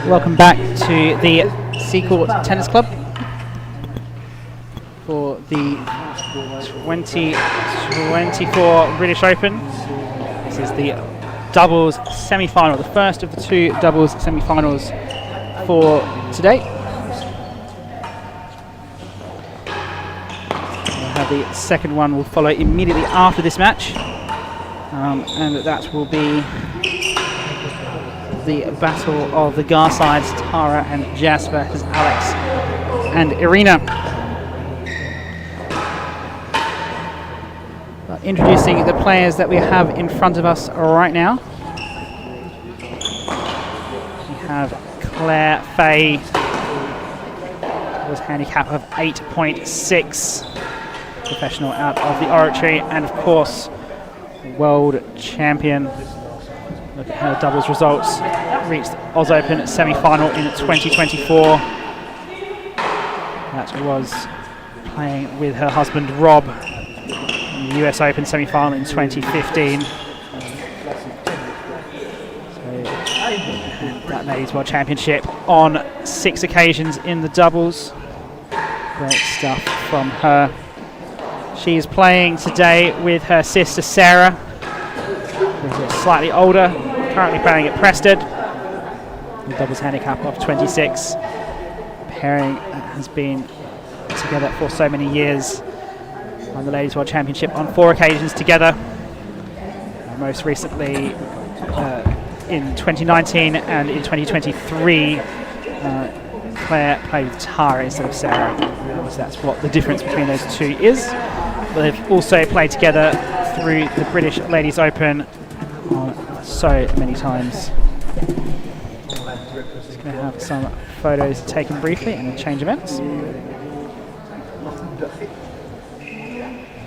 Welcome back to the Seacourt Tennis Club for the 2024 British Open. This is the doubles semi-final, the first of the two doubles semi-finals for today. We'll have the second one will follow immediately after this match, and that will be the battle of the Garsides, Tara and Jasper, versus Alex and Irina. Introducing the players that we have in front of us right now. We have Claire Fahey with a handicap of 8.6, professional out of the LRTA, and of course world champion. Look at her doubles results. Reached the Oz Open semi-final in 2024. That was playing with her husband Rob in the US Open semi-final in 2015. So that Ladies World Championship on 6 occasions in the doubles. Great stuff from her. She is playing today with her sister Sarah, who's slightly older, currently playing at Preston. The doubles handicap of 26. Pairing has been together for so many years. Won the Ladies World Championship on 4 occasions together. Most recently in 2019 and in 2023, Claire played with Tara instead of Sarah. That's what the difference between those two is. But they've also played together through the British Ladies Open so many times. Just going to have some photos taken briefly and then change events.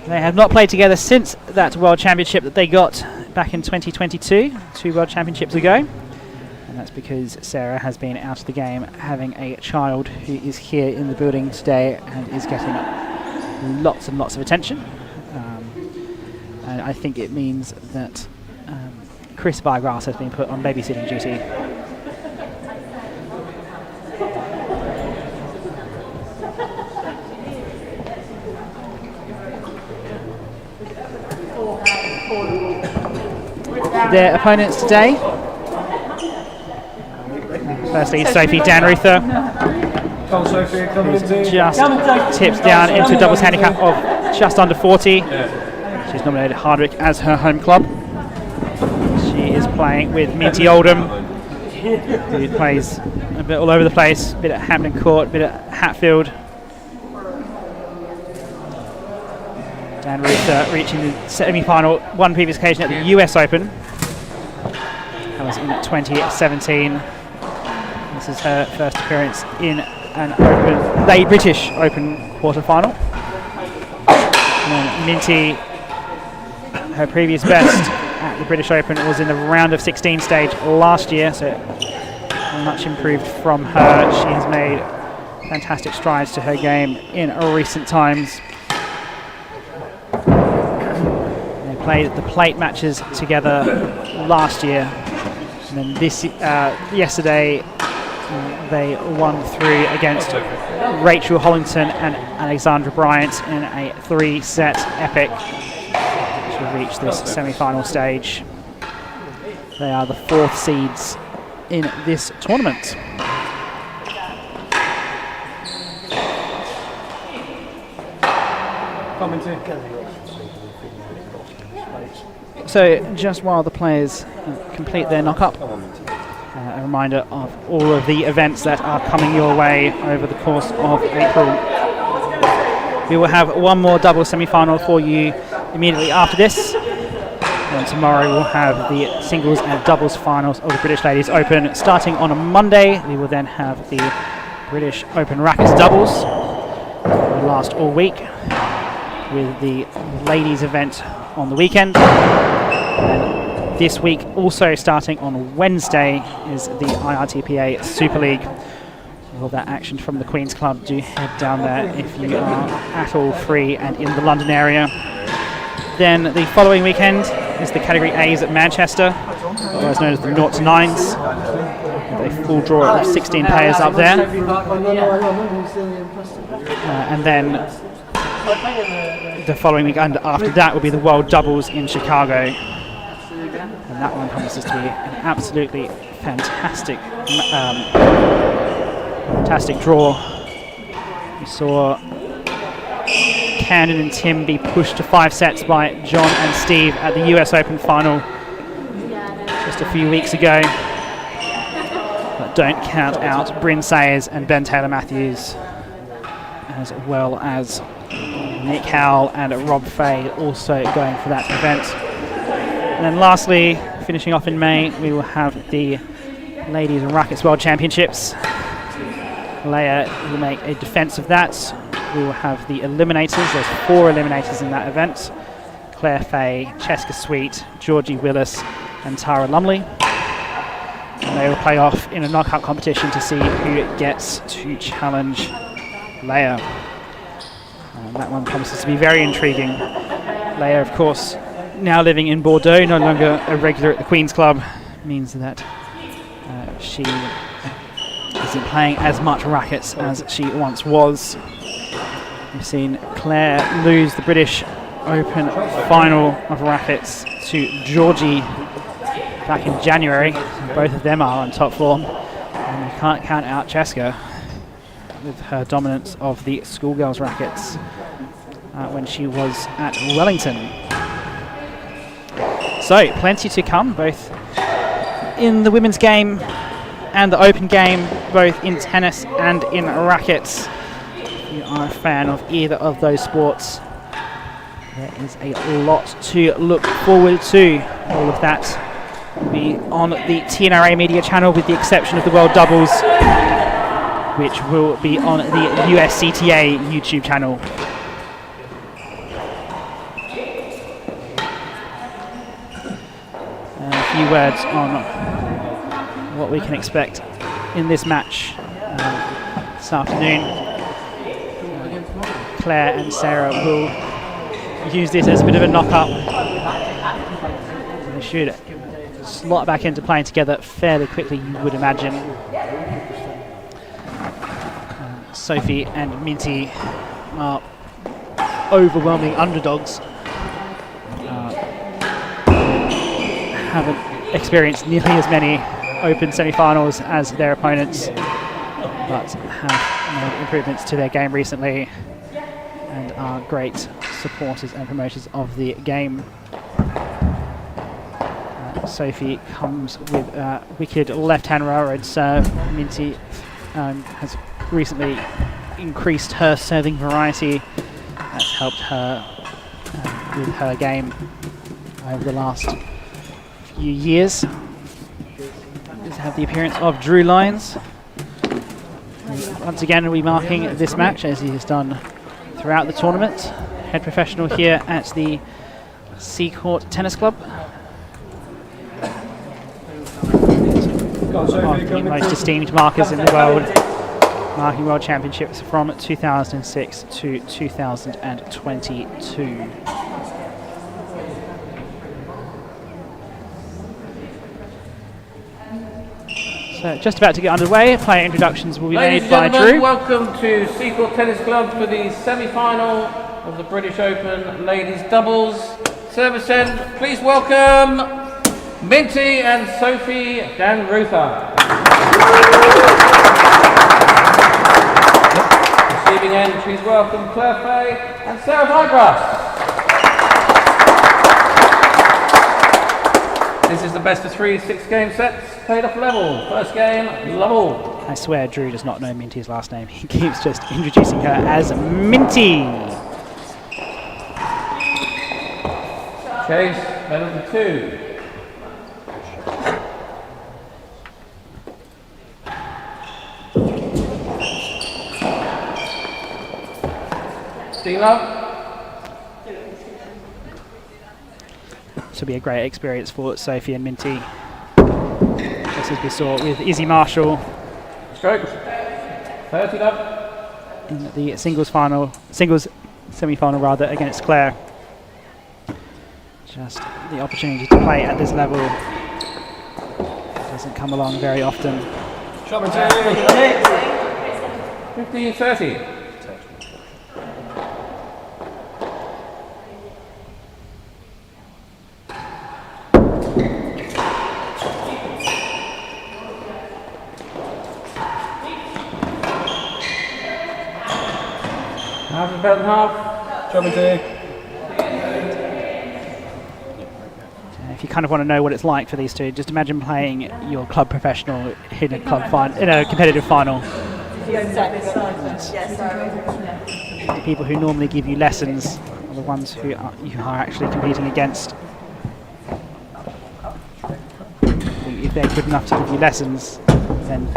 They have not played together since that World Championship that they got back in 2022, 2 World Championships ago. And that's because Sarah has been out of the game having a child who is here in the building today and is getting lots and lots of attention. And I think it means that Chris Vigrass has been put on babysitting duty. Their opponents today, firstly Sophie Dannreuther, who's just tipped down into a doubles handicap of just under 40. She's nominated Hardwick as her home club. She is playing with Minty Oldham, who plays a bit all over the place, a bit at Hampton Court, a bit at Hatfield. Dannreuther reaching the semi-final one previous occasion at the US Open. That was in 2017. This is her first appearance in an Open, the British Open quarter-final. Minty, her previous best at the British Open was in the round of 16 stage last year, so much improved from her. She has made fantastic strides to her game in recent times. They played the plate matches together last year, and then this yesterday they won 3 against Rachel Hollington and Alexandra Bryant in a 3-set epic to reach this semi-final stage. They are the 4th seeds in this tournament. So just while the players complete their knock-up, a reminder of all of the events that are coming your way over the course of April. We will have one more double semi-final for you immediately after this. And tomorrow we'll have the singles and doubles finals of the British Ladies Open. Starting on a Monday, we will then have the British Open Rackets doubles. Will last all week with the ladies event on the weekend. And this week, also starting on Wednesday, is the IRTPA Super League. All that action from the Queen's Club. Do head down there if you are at all free and in the London area. Then the following weekend, is the Category A's at Manchester, otherwise known as the 0 to 9s. A full draw of 16 players up there. And then the following week and after that will be the World Doubles in Chicago. And that one promises to be an absolutely fantastic fantastic draw. We saw Camden and Tim be pushed to 5 sets by John and Steve at the US Open final just a few weeks ago. But don't count out Bryn Sayers and Ben Taylor-Matthews, as well as Nick Howell and Rob Fahey also going for that event. And then lastly, finishing off in May, we will have the Ladies Rackets World Championships. Leia will make a defense of that. We will have the eliminators. There's 4 eliminators in that event. Claire Fahey, Cheska Sweet, Georgie Willis and Tara Lumley. And they will play off in a knockout competition to see who gets to challenge Leia. And that one promises to be very intriguing. Leia, of course, now living in Bordeaux, no longer a regular at the Queen's Club, means that she isn't playing as much rackets as she once was. We've seen Claire lose the British Open final of rackets to Georgie back in January. Both of them are on top form, and we can't count out Cheska with her dominance of the schoolgirls rackets when she was at Wellington. So plenty to come, both in the women's game and the open game, both in tennis and in rackets. If you are a fan of either of those sports, there is a lot to look forward to. All of that will be on the T&RA media channel, with the exception of the World Doubles, which will be on the USCTA YouTube channel. A few words on what we can expect in this match this afternoon. Claire and Sarah will use this as a bit of a knock-up. They should slot back into playing together fairly quickly, you would imagine. Sophie and Minty are overwhelming underdogs. Haven't experienced nearly as many Open semi-finals as their opponents, but have made improvements to their game recently and are great supporters and promoters of the game. Sophie comes with a wicked left-hand railroad serve. Minty has recently increased her serving variety. That's helped her with her game over the last few years. Let's have the appearance of Drew Lyons. Once again, we'll be marking this match, as he has done throughout the tournament. Head professional here at the Seacourt Tennis Club. One of the most esteemed markers in the world, marking World Championships from 2006 to 2022. So just about to get underway. Player introductions will be made by Drew. Welcome to Seacourt Tennis Club for the semi-final of the British Open Ladies Doubles. Service end, please welcome Minty and Sophie Dannreuther. Receiving end, please welcome Claire Fahey and Sarah Vigrass. This is the best of 3 6-game sets, played off level. First game, level. I swear Drew does not know Minty's last name. He keeps just introducing her as Minty. Chase, penalty 2. Steamer. This will be a great experience for Sophie and Minty. Just as we saw with Izzy Marshall. Stroke. 30 love. In the singles semi-final rather, against Claire. Just the opportunity to play at this level doesn't come along very often. 15-30. Half is better than half. If you kind of want to know what it's like for these two, just imagine playing your club professional in a in a competitive final. The people who normally give you lessons are the ones who you are actually competing against. If they're good enough to give you lessons, then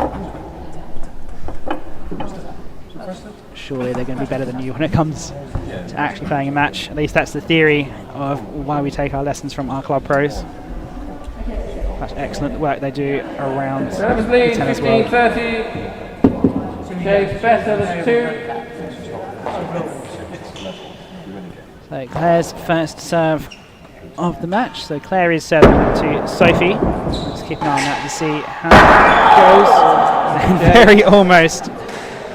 surely they're going to be better than you when it comes to actually playing a match. At least that's the theory of why we take our lessons from our club pros. That's excellent work they do around Service the lead, tennis world. 15-30. James better than 2. So Claire's first serve of the match. So Claire is serving to Sophie. Just keep an eye on that to see how it goes. Very almost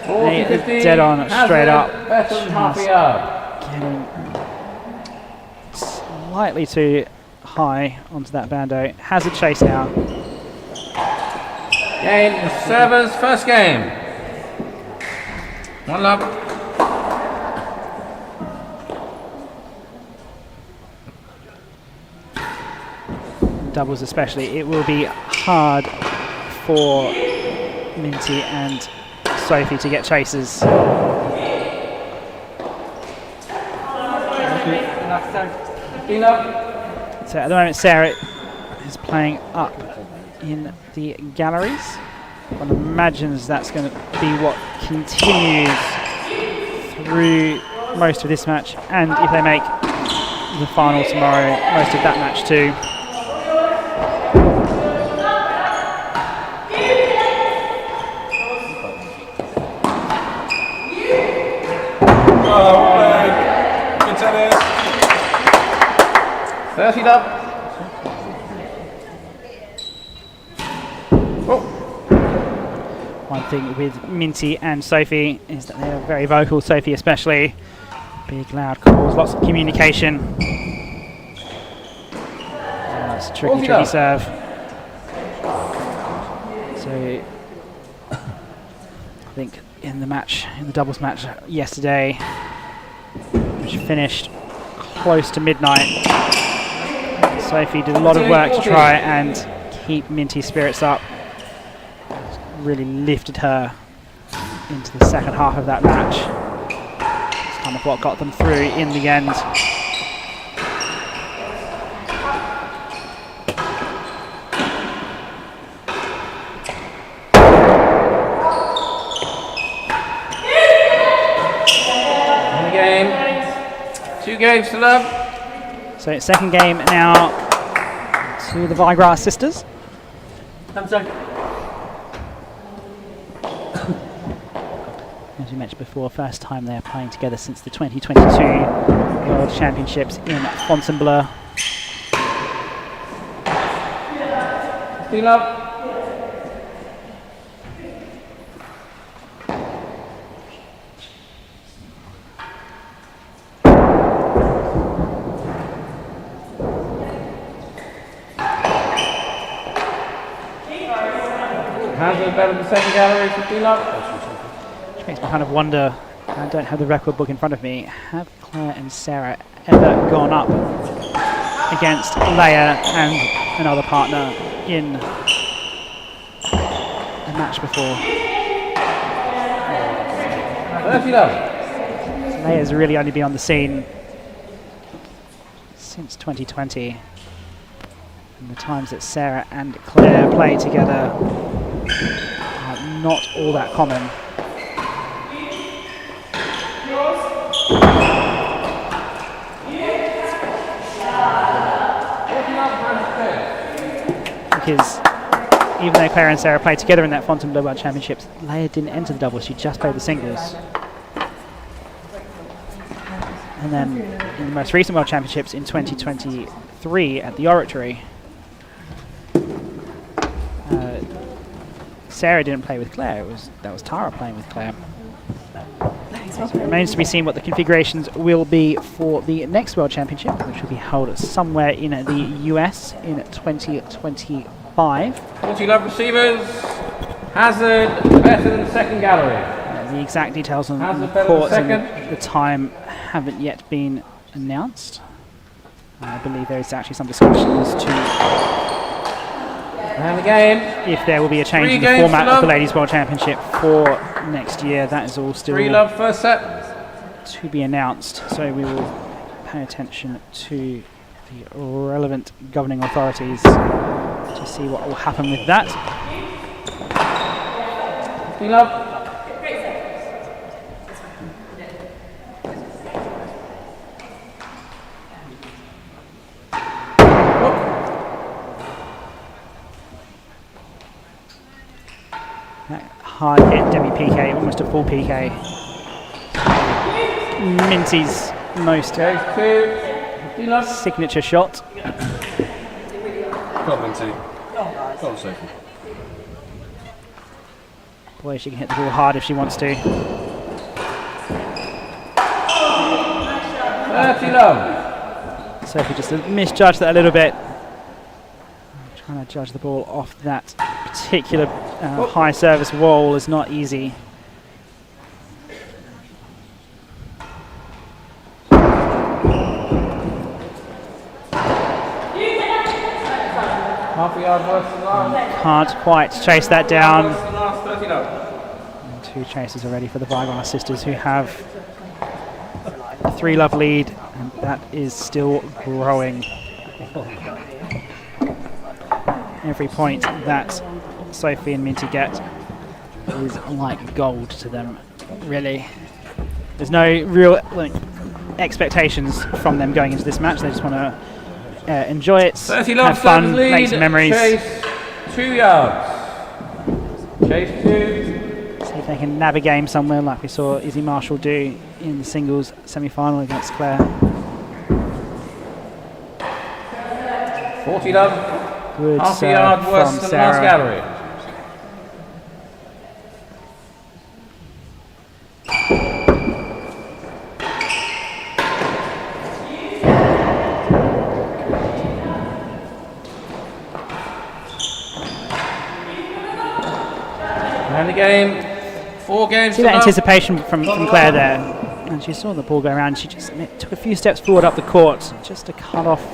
40-15. dead on, straight up. Better than half a yard. Getting slightly too high onto that bando. Has a chase now. Game, the servers, first game. 1 love. Doubles especially, it will be hard for Minty and Sophie to get chases. So at the moment Sarah is playing up in the galleries. One imagines that's going to be what continues through most of this match, and if they make the final tomorrow, most of that match too. Good tennis. 30 up. One thing with Minty and Sophie is that they're very vocal, Sophie especially. Big loud calls, lots of communication. It's a tricky serve. So I think in the match, in the doubles match yesterday, which finished close to midnight, Sophie did a lot of work to try and keep Minty's spirits up. Really lifted her into the second half of that match. It's kind of what got them through in the end. Game. 2 games to love. So second game now to the Vigrass sisters. As we mentioned before, first time they are playing together since the 2022 World Championships in Fontainebleau. Team up. Hazard better than second gallery for Team up. Which makes me kind of wonder, I don't have the record book in front of me, have Claire and Sarah ever gone up against Leia and another partner in a match before? 30 love. Leia's really only been on the scene since 2020. And the times that Sarah and Claire play together are not all that common. Because even though Claire and Sarah played together in that Fontainebleau World Championships, Leia didn't enter the doubles, she just played the singles. And then in the most recent World Championships in 2023 at the LRTA, Sarah didn't play with Claire. That was Tara playing with Claire. So it remains to be seen what the configurations will be for the next World Championship, which will be held somewhere in the US in 2025. 40 love receivers. Hazard better than second gallery. The exact details on the better than courts and second. the time haven't yet been announced. I believe there is actually some discussions to And the game. if there will be a change in the games format to of the love. Ladies World Championship for next year. That is all still 3 love first set. to be announced. So we will pay attention to the relevant governing authorities to see what will happen with that. 3 love. Hard hit, Demi PK, almost a full PK. Minty's most Chase 2. 3 love. signature shot. Go on, Minty. Go on, Sophie. Boy, she can hit the ball hard if she wants to. 30 love. Sophie just misjudged that a little bit. Trying to judge the ball off that particular high service wall is not easy. Half a yard worse than last. Can't quite chase that down. Worse than last. 30 love. And 2 chases already for the Vigrass sisters, who have a 3 love lead, and that is still growing. Every point that Sophie and Minty get is like gold to them, really. There's no real expectations from them going into this match. They just want to enjoy it, 30 love. have fun, lead. make some memories, Chase 2 yards. Chase 2. see if they can nab a game somewhere like we saw Izzy Marshall do in the singles semi-final against Claire. 40 love. Good Half a serve yard worse from than Sarah. last gallery. And the game. 4 games See to that love. anticipation from Claire there, and she saw the ball go around. She just took a few steps forward up the court just to cut off a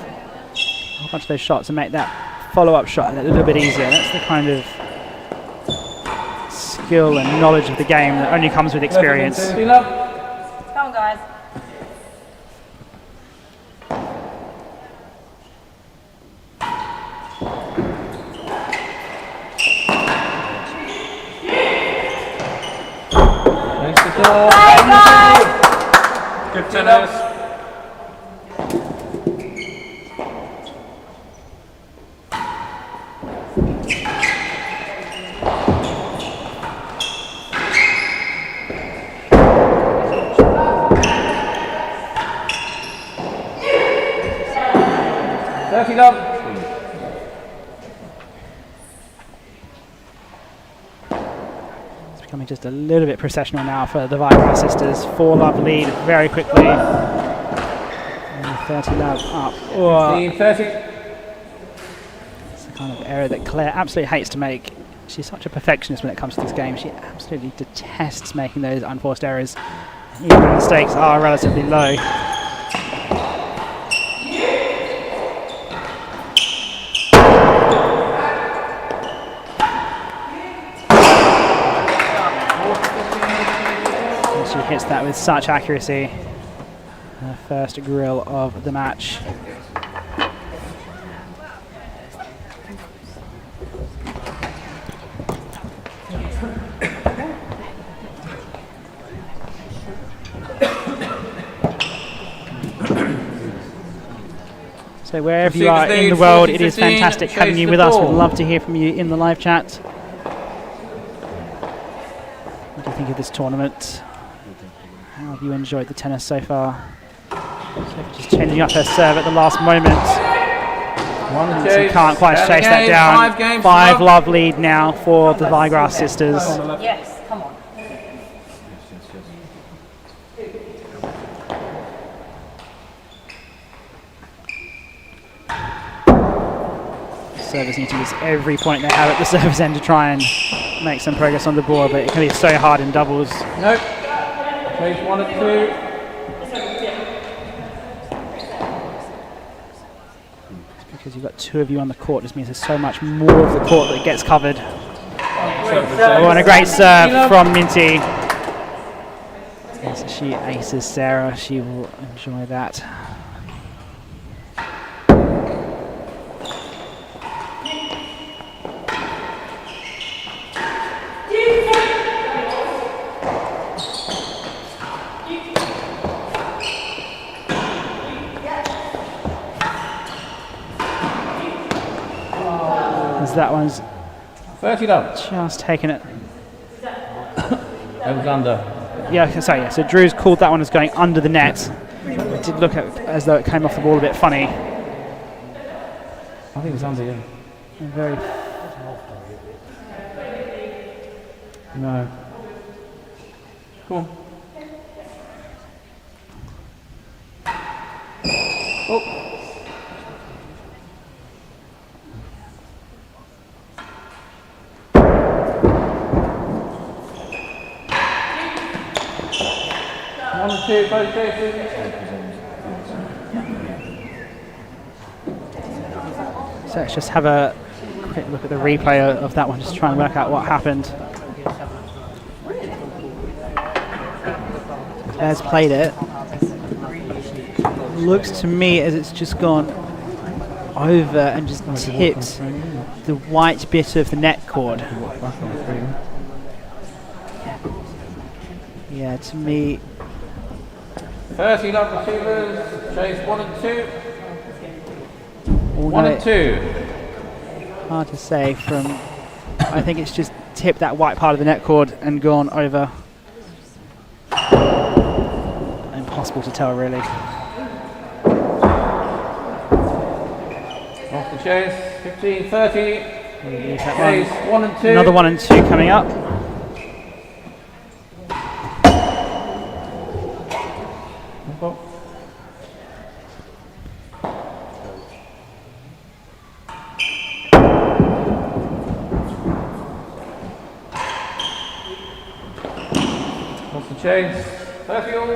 whole bunch of those shots and make that follow-up shot a little bit easier. That's the kind of skill and knowledge of the game that only comes with experience. 30 love. Come on, guys. Makes the door. Good tennis. It's becoming just a little bit processional now for the Vigrass sisters. 4-love lead very quickly. And 30 love up. Oh, Lead 30. it's the kind of error that Claire absolutely hates to make. She's such a perfectionist when it comes to this game. She absolutely detests making those unforced errors, even when the stakes are relatively low. And she hits that with such accuracy. Her first grill of the match. So wherever you are in the world, it is fantastic having you with us. We'd love to hear from you in the live chat. What do you think of this tournament? How have you enjoyed the tennis so far? So just changing up her serve at the last moment. Chase. Can't quite chase that down. 5 love lead now for the Vigrass sisters. Yes, come on. Servers need to use every point they have at the service end to try and make some progress on the board, but it can be so hard in doubles. Nope. Chase 1 and 2. Because you've got 2 of you on the court, just means there's so much more of the court that gets covered. Oh, and a great serve from Minty. As she aces Sarah, she will enjoy that. That one's 30 love. just taken it. It was under. Yeah, sorry, yeah. So Drew's called that one as going under the net. It did look as though it came off the ball a bit funny. I think it was under, yeah. Very. No. Come on. Oh. One and 2, both cases. So let's just have a quick look at the replay of that one, just try and work out what happened. Claire's played it. Looks to me as it's just gone over and just tipped the white bit of the net cord. Yeah, to me. 30 love receivers. Chase 1 and 2. Although 1 and 2. Hard to say from. I think it's just tipped that white part of the net cord and gone over. Impossible to tell, really. Off the chase. 15, 30. Chase 1 and 2. Another 1 and 2 coming up. Chase, 30 all.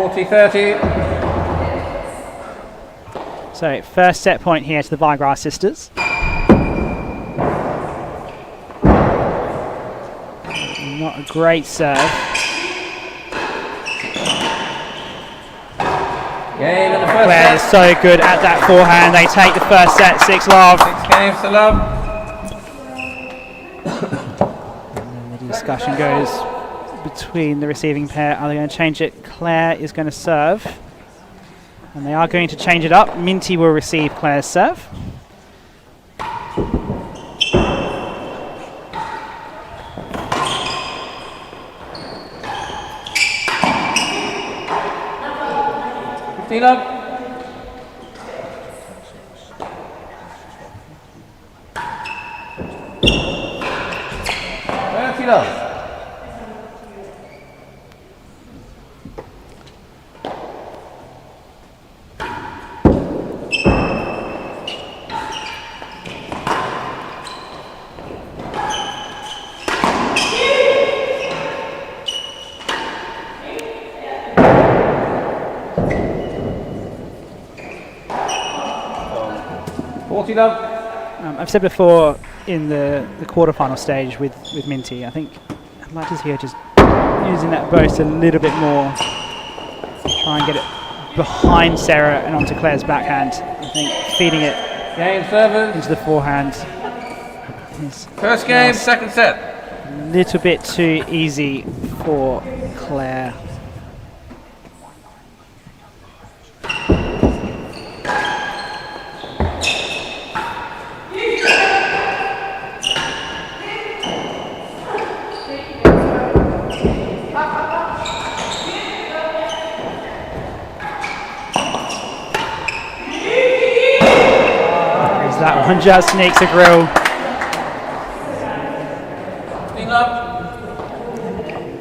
$40-30. So first set point here to the Vigrass sisters. Not a great serve. Game in the first Claire is so good at that forehand. They take the first set, 6 love. 6 games to love. And then the discussion goes between the receiving pair. Are they going to change it? Claire is going to serve. And they are going to change it up. Minty will receive Claire's serve. Love. 30 love. I've said before in the quarterfinal stage with Minty, I think I'd like to see her just using that burst a little bit more, try and get it behind Sarah and onto Claire's backhand. I think feeding it into the forehand is first game, second set. a little bit too easy for Claire. that one just sneaks a grill. Clean up.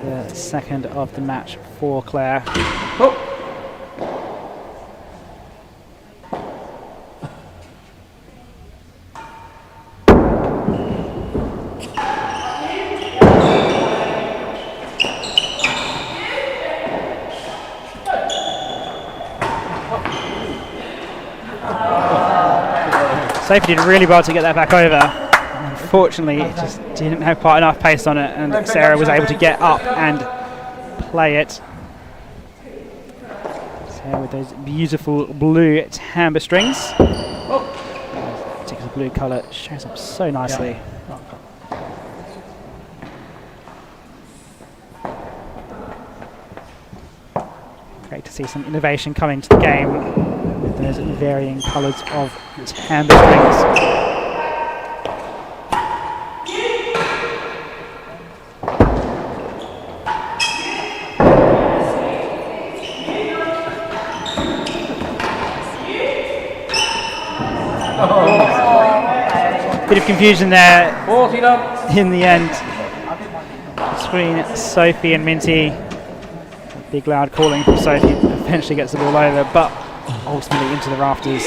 The second of the match for Claire. Oh. Sophie did really well to get that back over. Unfortunately, it just didn't have quite enough pace on it, and Sarah was able to get up and play it. Sarah with those beautiful blue timbre strings. Particular blue colour shows up so nicely. Great to see some innovation coming to the game with those varying colours of timbre strings. Bit of confusion there 40 up. in the end between Sophie and Minty. Big loud calling from Sophie eventually gets the ball over, but ultimately into the rafters.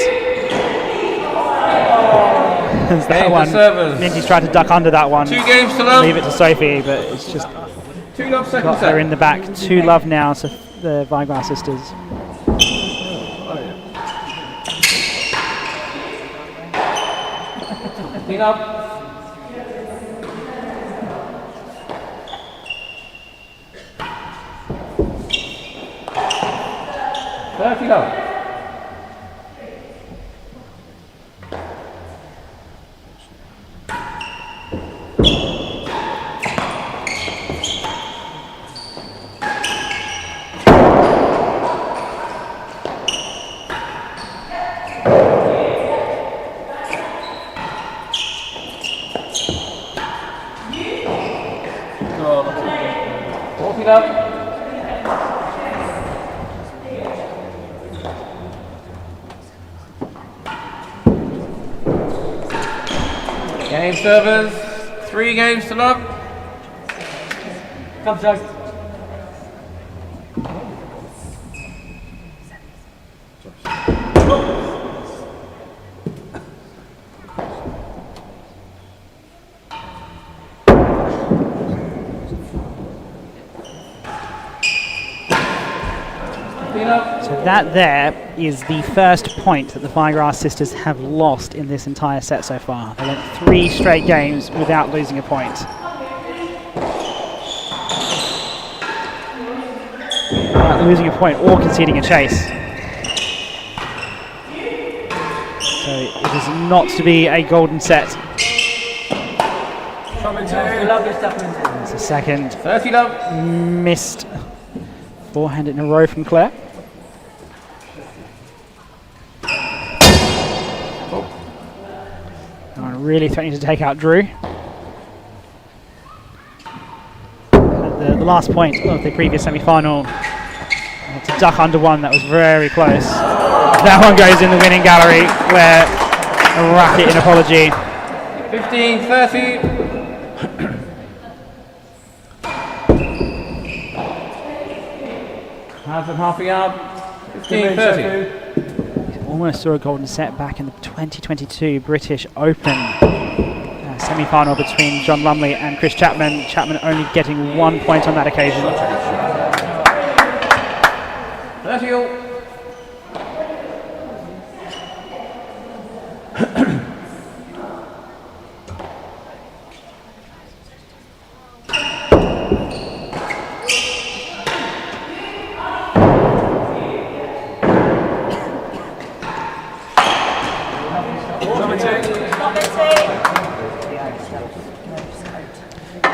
As that one, Minty's tried to duck under that one. 2 games to love. Leave it to Sophie, but it's just 2 love, second got set. her in the back. 2 love now to the Vigrass sisters. Clean up. Thirty love. Up. Game servers, 3 games to love. Come, Joe. So that there is the first point that the Vigrass sisters have lost in this entire set so far. They went 3 straight games without losing a point. Without losing a point or conceding a chase. So it is not to be a golden set. It's a second 30 love. missed forehand in a row from Claire. Really threatening to take out Drew. At the last point of the previous semi-final, to duck under one that was very close. That one goes in the winning gallery, where a racket in apology. 15-30. Half a yard. 15-30. Almost saw a golden set back in the 2022 British Open semi-final between John Lumley and Chris Chapman. Chapman only getting 1 point on that occasion. 30 all.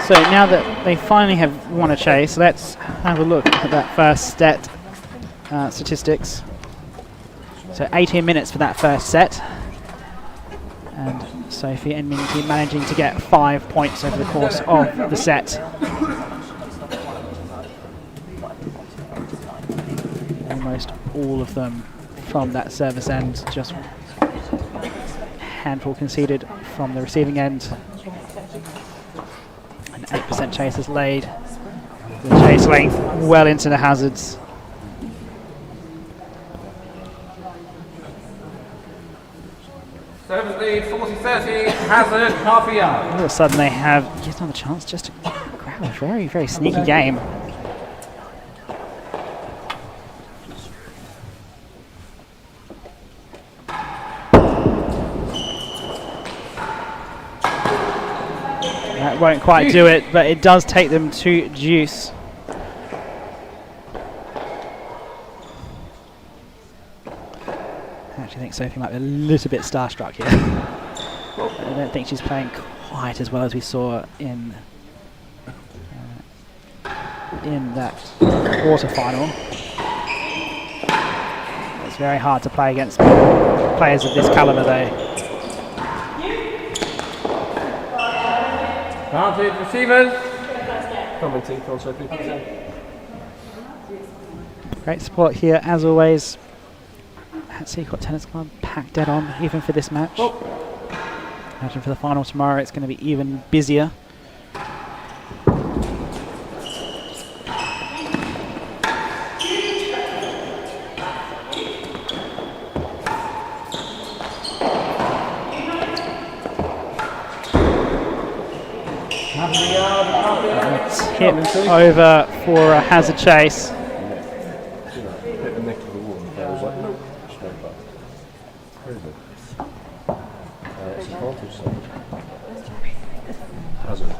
So now that they finally have won a chase, let's have a look at that first set statistics. So 18 minutes for that first set. And Sophie and Minty managing to get 5 points over the course of the set. Almost all of them from that service end, just handful conceded from the receiving end. An 8% chase is laid. The chase length well into the hazards. Service lead 40-30, hazard, half a yard. All of a sudden they have yet another chance just to grab a very, very sneaky game. That won't quite do it, but it does take them to deuce. I actually think Sophie might be a little bit starstruck here. I don't think she's playing quite as well as we saw in that quarter-final. It's very hard to play against players of this caliber, though. Advantage receivers. Commenting, go on, Sophie. Great support here, as always, at Seacourt Tennis Club. Packed dead on, even for this match. Imagine for the final tomorrow, it's going to be even busier. Tip over for a hazard chase. Hit the neck of the wall and I was like, nope, straight back. Very good. It's advantage side. Hazard.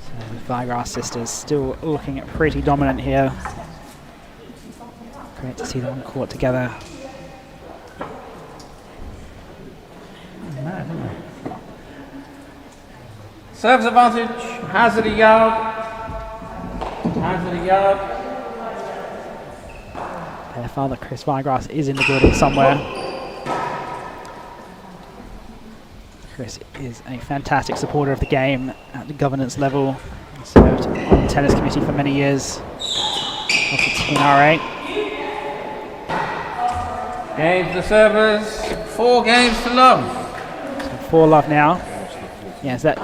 So the Vigrass sisters still looking pretty dominant here. Great to see them on court together. Serves advantage, hazard a yard. Hazard a yard. Their father, Chris Vigrass, is in the building somewhere. Chris is a fantastic supporter of the game at the governance level. He served on the tennis committee for many years of the T&RA. Games to servers, 4 games to love. So 4 love now. Yes, that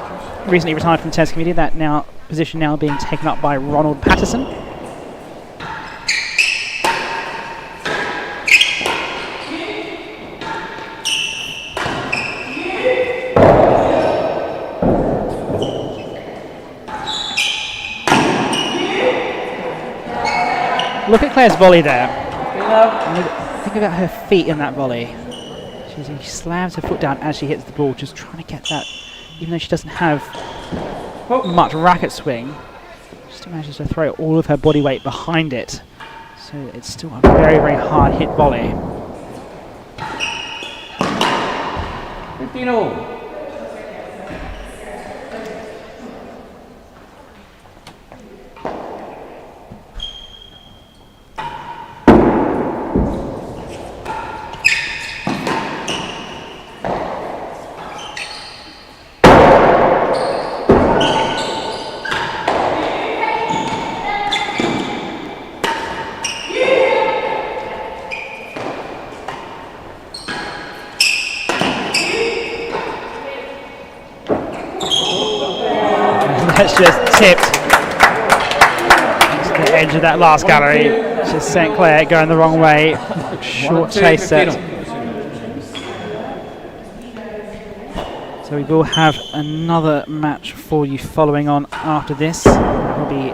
recently retired from the tennis committee. That now position now being taken up by Ronald Patterson. Look at Claire's volley there. Think about her feet in that volley. She slams her foot down as she hits the ball, just trying to get that, even though she doesn't have much racket swing, just manages to throw all of her body weight behind it. So it's still a very, very hard hit volley. 15 all. That's just tipped to the edge of that last gallery. Just St. Clair going the wrong way. Short chase set. So we will have another match for you following on after this. It will be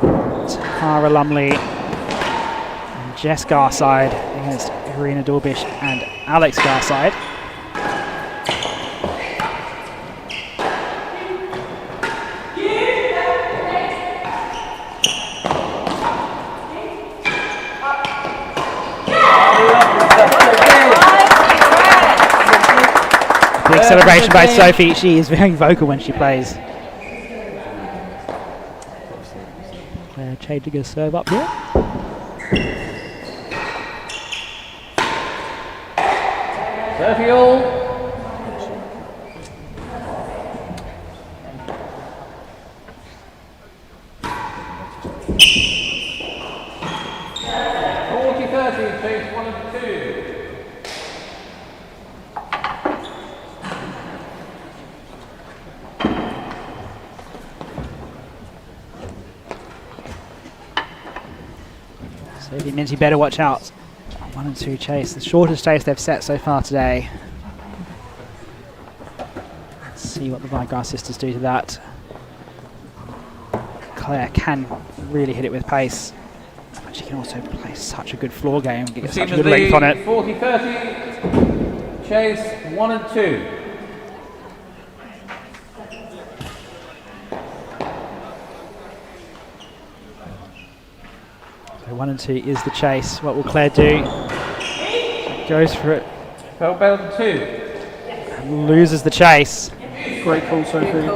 Tara Lumley and Jess Garside against Irina Dorbish and Alex Garside. Big celebration by Sophie. She is very vocal when she plays. Claire changing a serve up here. Sophie all. 30, chase 1 and 2. Sophie Minty better watch out. 1 and 2 chase, the shortest chase they've set so far today. Let's see what the Vigrass sisters do to that. Claire can really hit it with pace, but she can also play such a good floor game and get such a good length on it. 40-30, chase 1 and 2. So 1 and 2 is the chase. What will Claire do? She goes for it. Fell bell to 2. And loses the chase. Great call, Sophie.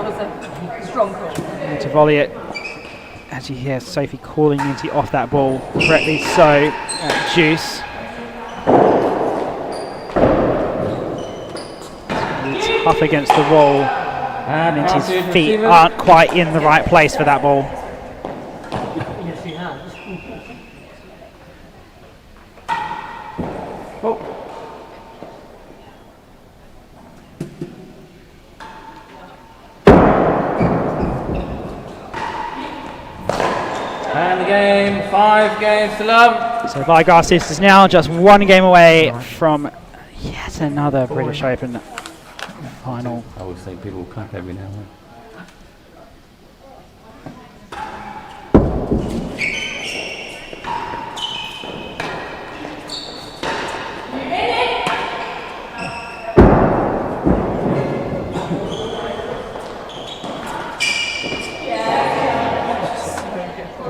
Strong call. And to volley it. As you hear Sophie calling Minty off that ball, correctly so, Juice. It's tough against the wall. And Minty's passes feet receiver. aren't quite in the right place for that ball. Yes, he has. Oh. And the game, 5 games to love. So Vigrass sisters now just 1 game away from yet another British Open final. I always think people will clap every now and then.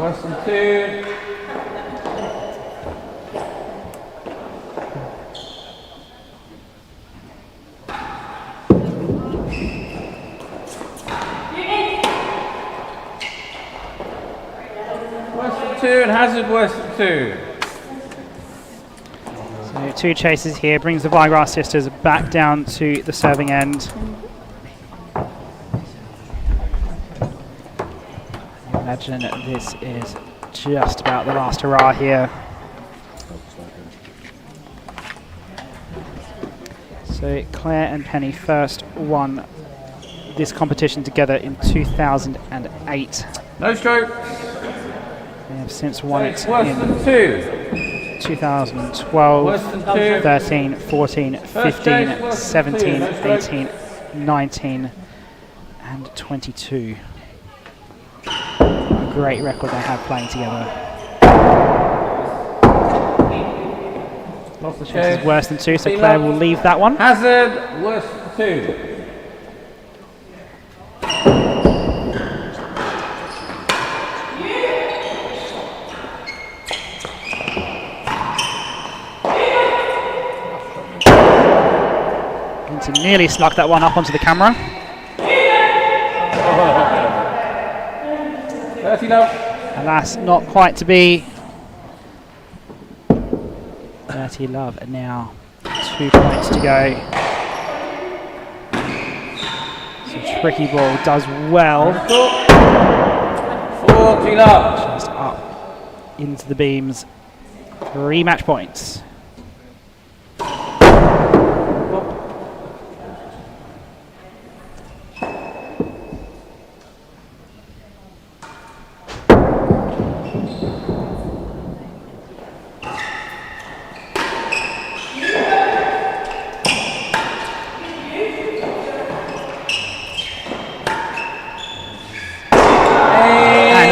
Worse than 2. Worse than 2 and Hazard worse than 2. So 2 chases here, brings the Vigrass sisters back down to the serving end. Imagine this is just about the last hurrah here. So Claire and Penny first won this competition together in 2008. No stroke. They have since won it Worse in than 2. 2012, Worse than 2. 13, 14, 15, 17, 18, 19 and 22. A great record they have playing together. Lost the This chase. is worse than 2, so Claire will leave that one. Hazard worse than 2. Minty nearly snuck that one up onto the camera. 30 love. Alas, not quite to be. 30 love, and now 2 points to go. So Tricky Ball does well. 40 love. Just up into the beams. 3 match points.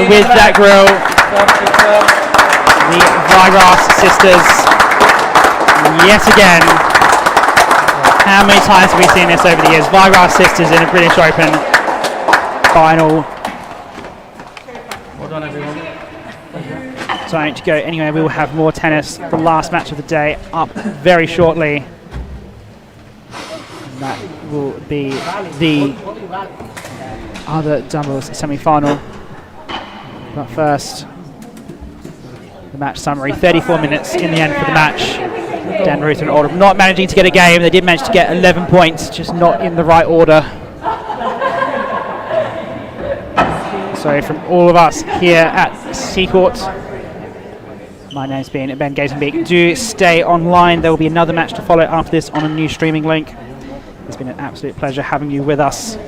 With that grill, the Vigrass sisters, yet again. How many times have we seen this over the years? Vigrass sisters in a British Open final. Well done, everyone. Don't go anywhere, we will have more tennis. The last match of the day up very shortly. And that will be the other doubles semi-final. But first, the match summary. 34 minutes in the end for the match. Dannreuther and Oldham not managing to get a game. They did manage to get 11 points, just not in the right order. So from all of us here at Seacourt, My name's been Ben Gatenbeek. Do stay online. There will be another match to follow after this on a new streaming link. It's been an absolute pleasure having you with us.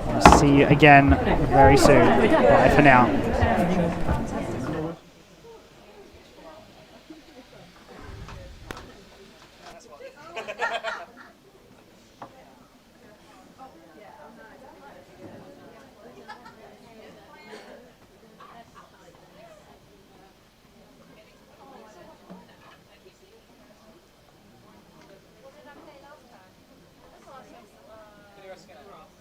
I'll see you again very soon. Bye for now.